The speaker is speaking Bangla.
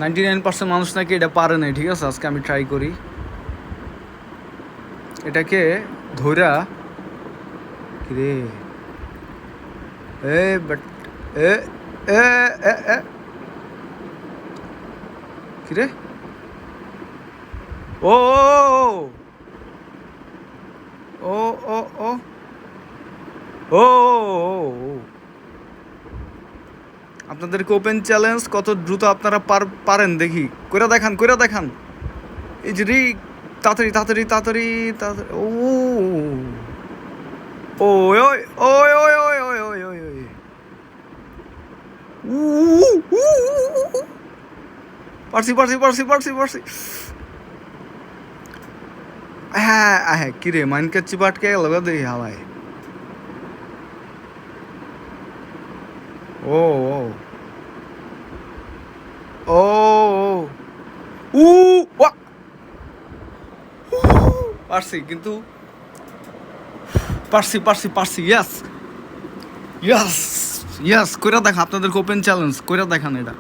99% মানুষ নাকি এটা পারে নাই, ঠিক আছে? আজকে আমি ট্রাই করি এটাকে ধইরা। কিরে এ বাট এ এ এ এ কিরে ও ও ও ও ও ও আপনাদেরকে ওপেন চ্যালেঞ্জ, কত দ্রুত আপনারা পারেন দেখি, কইরা দেখান, কইরা দেখান। এই যে রি, তাড়াতাড়ি তাড়াতাড়ি তাড়াতাড়ি তাড়াতাড়ি। ও ওই ওই ওই ওই ওই ওই ওই ওই ওই উ উ পারছি পারছি পারছি পারছি পারছি। হ্যাঁ হ্যাঁ, কিরে মাইনকে চিপাটকে লগা দেখি হাওয়ায়। ও ও ও উ ওয়া পারছি, কিন্তু পারছি পারছি পারছি। ইয়াস ইয়াস ইয়াস, কইরা দেখা, আপনাদেরকে ওপেন চ্যালেঞ্জ, কইরা দেখান এটা।